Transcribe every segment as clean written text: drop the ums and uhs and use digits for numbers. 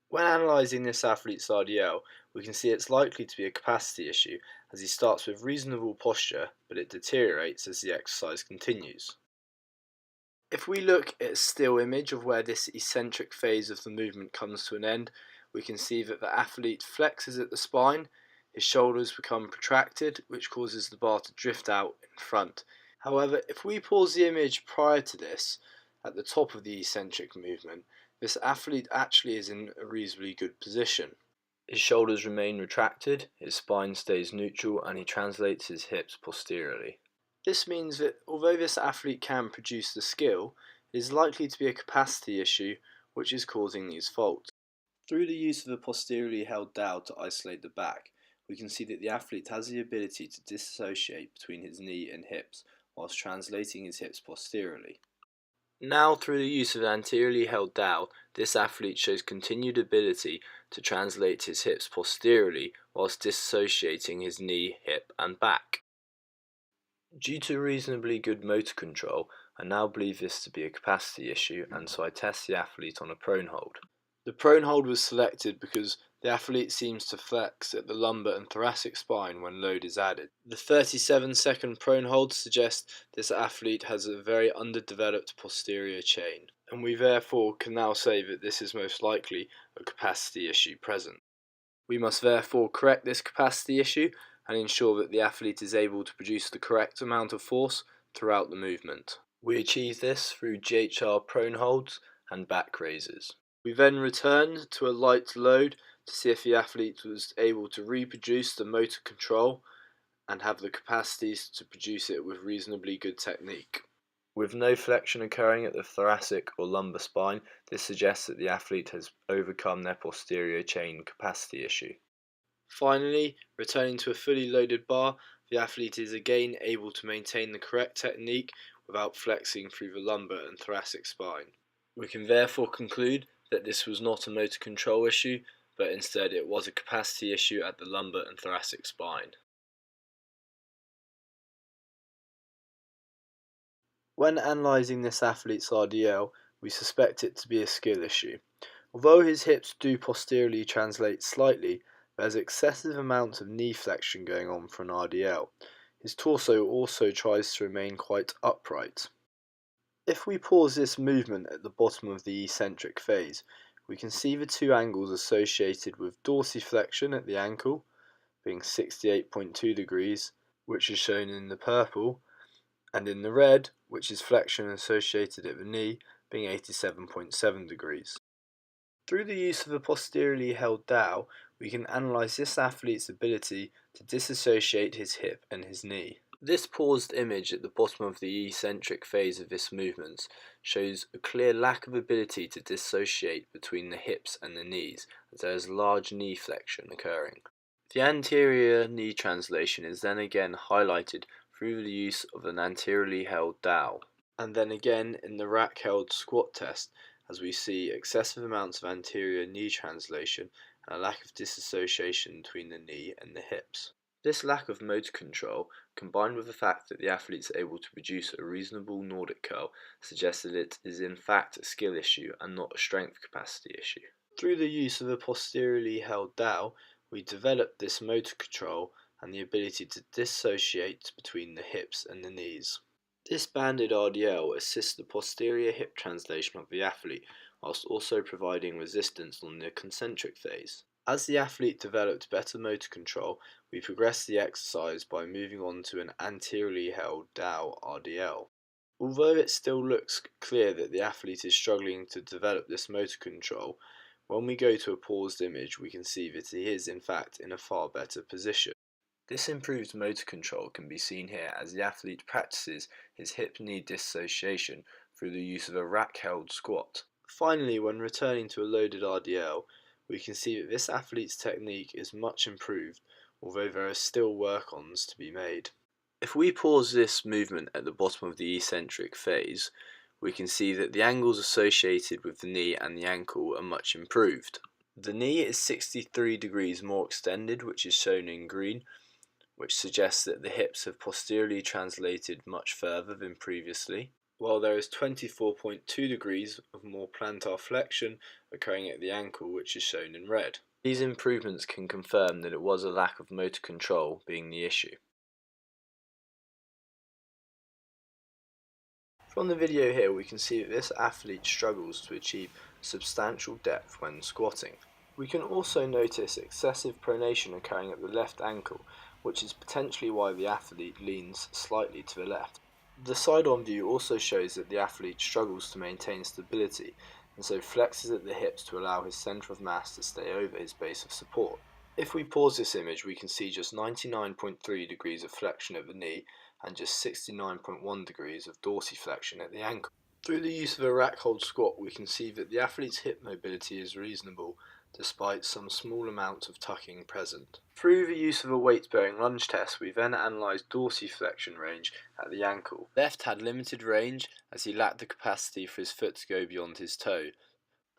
When analysing this athlete's RDL, we can see it's likely to be a capacity issue as he starts with reasonable posture, but it deteriorates as the exercise continues. If we look at a still image of where this eccentric phase of the movement comes to an end, we can see that the athlete flexes at the spine, his shoulders become protracted, which causes the bar to drift out in front. However, if we pause the image prior to this, at the top of the eccentric movement, this athlete actually is in a reasonably good position. His shoulders remain retracted, his spine stays neutral, and he translates his hips posteriorly. This means that although this athlete can produce the skill, it is likely to be a capacity issue which is causing these faults. Through the use of a posteriorly held dowel to isolate the back, we can see that the athlete has the ability to dissociate between his knee and hips whilst translating his hips posteriorly. Now, through the use of an anteriorly held dowel, this athlete shows continued ability to translate his hips posteriorly whilst dissociating his knee, hip and back. Due to reasonably good motor control, I now believe this to be a capacity issue, and so I test the athlete on a prone hold. The prone hold was selected because the athlete seems to flex at the lumbar and thoracic spine when load is added. The 37-second prone hold suggests this athlete has a very underdeveloped posterior chain, and we therefore can now say that this is most likely a capacity issue present. We must therefore correct this capacity issue and ensure that the athlete is able to produce the correct amount of force throughout the movement. We achieve this through GHR prone holds and back raises. We then return to a light load to see if the athlete was able to reproduce the motor control and have the capacities to produce it with reasonably good technique. With no flexion occurring at the thoracic or lumbar spine, this suggests that the athlete has overcome their posterior chain capacity issue. Finally, returning to a fully loaded bar, the athlete is again able to maintain the correct technique without flexing through the lumbar and thoracic spine. We can therefore conclude that this was not a motor control issue, but instead it was a capacity issue at the lumbar and thoracic spine. When analysing this athlete's RDL, we suspect it to be a skill issue. Although his hips do posteriorly translate slightly, there's excessive amounts of knee flexion going on for an RDL. His torso also tries to remain quite upright. If we pause this movement at the bottom of the eccentric phase, we can see the two angles associated with dorsiflexion at the ankle, being 68.2 degrees, which is shown in the purple, and in the red, which is flexion associated at the knee, being 87.7 degrees. Through the use of a posteriorly held dowel, we can analyse this athlete's ability to disassociate his hip and his knee. This paused image at the bottom of the eccentric phase of this movement shows a clear lack of ability to dissociate between the hips and the knees, as there is large knee flexion occurring. The anterior knee translation is then again highlighted through the use of an anteriorly held dowel, and then again in the rack held squat test, as we see excessive amounts of anterior knee translation and a lack of disassociation between the knee and the hips. This lack of motor control, combined with the fact that the athlete is able to produce a reasonable Nordic curl, suggests that it is in fact a skill issue and not a strength capacity issue. Through the use of a posteriorly held dowel, we develop this motor control and the ability to dissociate between the hips and the knees. This banded RDL assists the posterior hip translation of the athlete, whilst also providing resistance on the concentric phase. As the athlete developed better motor control, we progressed the exercise by moving on to an anteriorly held dowel RDL. Although it still looks clear that the athlete is struggling to develop this motor control, when we go to a paused image we can see that he is in fact in a far better position. This improved motor control can be seen here as the athlete practices his hip-knee dissociation through the use of a rack-held squat. Finally, when returning to a loaded RDL, we can see that this athlete's technique is much improved, although there are still work-ons to be made. If we pause this movement at the bottom of the eccentric phase, we can see that the angles associated with the knee and the ankle are much improved. The knee is 63 degrees more extended, which is shown in green, which suggests that the hips have posteriorly translated much further than previously. while there is 24.2 degrees of more plantar flexion occurring at the ankle, which is shown in red. These improvements can confirm that it was a lack of motor control being the issue. From the video here we can see that this athlete struggles to achieve substantial depth when squatting. We can also notice excessive pronation occurring at the left ankle, which is potentially why the athlete leans slightly to the left. The side-on view also shows that the athlete struggles to maintain stability and so flexes at the hips to allow his centre of mass to stay over his base of support. If we pause this image, we can see just 99.3 degrees of flexion at the knee and just 69.1 degrees of dorsiflexion at the ankle. Through the use of a rack hold squat, we can see that the athlete's hip mobility is reasonable despite some small amount of tucking present. Through the use of a weight-bearing lunge test, we then analysed dorsiflexion range at the ankle. Left had limited range as he lacked the capacity for his foot to go beyond his toe,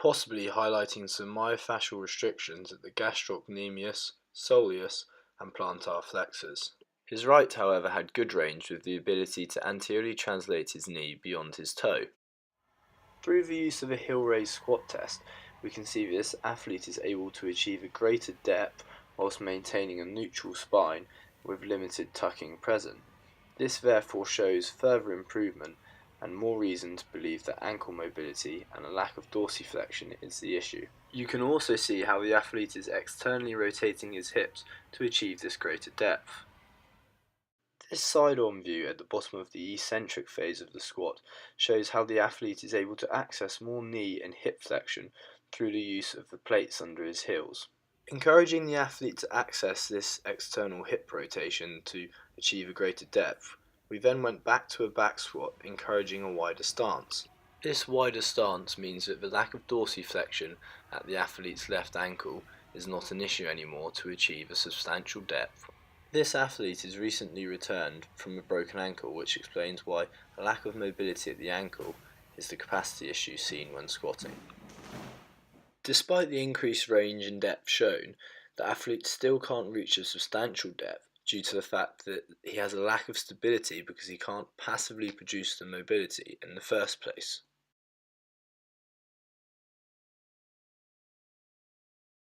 possibly highlighting some myofascial restrictions at the gastrocnemius, soleus, and plantar flexors. His right, however, had good range with the ability to anteriorly translate his knee beyond his toe. Through the use of a heel raise squat test, we can see that this athlete is able to achieve a greater depth whilst maintaining a neutral spine with limited tucking present. This therefore shows further improvement and more reason to believe that ankle mobility and a lack of dorsiflexion is the issue. You can also see how the athlete is externally rotating his hips to achieve this greater depth. This side-on view at the bottom of the eccentric phase of the squat shows how the athlete is able to access more knee and hip flexion through the use of the plates under his heels. Encouraging the athlete to access this external hip rotation to achieve a greater depth, we then went back to a back squat, encouraging a wider stance. This wider stance means that the lack of dorsiflexion at the athlete's left ankle is not an issue anymore to achieve a substantial depth. This athlete is recently returned from a broken ankle, which explains why a lack of mobility at the ankle is the capacity issue seen when squatting. Despite the increased range and depth shown, the athlete still can't reach a substantial depth due to the fact that he has a lack of stability because he can't passively produce the mobility in the first place.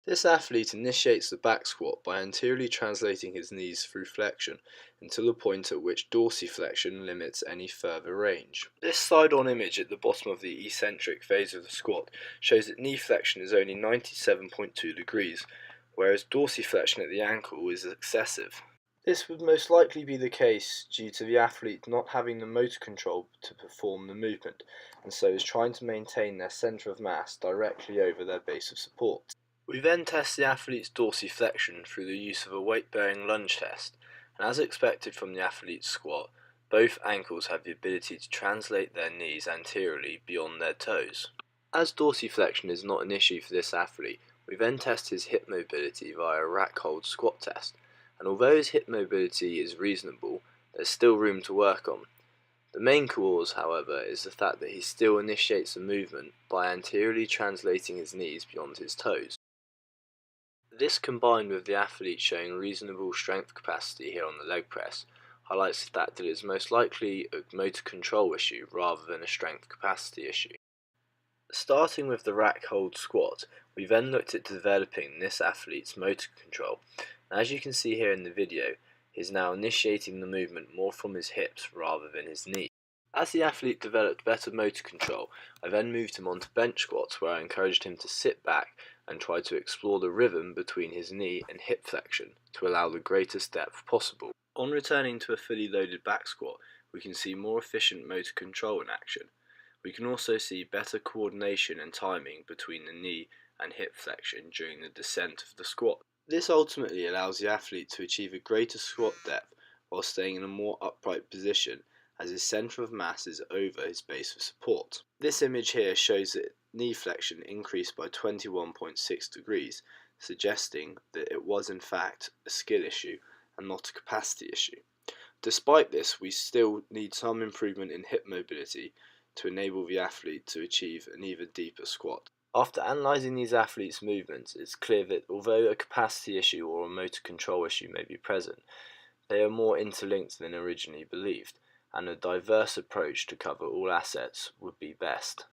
This athlete initiates the back squat by anteriorly translating his knees through flexion until the point at which dorsiflexion limits any further range. This side-on image at the bottom of the eccentric phase of the squat shows that knee flexion is only 97.2 degrees, whereas dorsiflexion at the ankle is excessive. This would most likely be the case due to the athlete not having the motor control to perform the movement, and so is trying to maintain their centre of mass directly over their base of support. We then test the athlete's dorsiflexion through the use of a weight-bearing lunge test, and as expected from the athlete's squat, both ankles have the ability to translate their knees anteriorly beyond their toes. As dorsiflexion is not an issue for this athlete, we then test his hip mobility via a rack hold squat test, and although his hip mobility is reasonable, there's still room to work on. The main cause, however, is the fact that he still initiates the movement by anteriorly translating his knees beyond his toes. This, combined with the athlete showing reasonable strength capacity here on the leg press, highlights the fact that it is most likely a motor control issue rather than a strength capacity issue. Starting with the rack hold squat, we then looked at developing this athlete's motor control, and as you can see here in the video, he is now initiating the movement more from his hips rather than his knees. As the athlete developed better motor control, I then moved him onto bench squats, where I encouraged him to sit back and try to explore the rhythm between his knee and hip flexion to allow the greatest depth possible. On returning to a fully loaded back squat, we can see more efficient motor control in action. We can also see better coordination and timing between the knee and hip flexion during the descent of the squat. This ultimately allows the athlete to achieve a greater squat depth while staying in a more upright position, as his centre of mass is over his base of support. This image here shows that knee flexion increased by 21.6 degrees, suggesting that it was in fact a skill issue and not a capacity issue. Despite this, we still need some improvement in hip mobility to enable the athlete to achieve an even deeper squat. After analysing these athletes' movements, it's clear that although a capacity issue or a motor control issue may be present, they are more interlinked than originally believed, and a diverse approach to cover all assets would be best.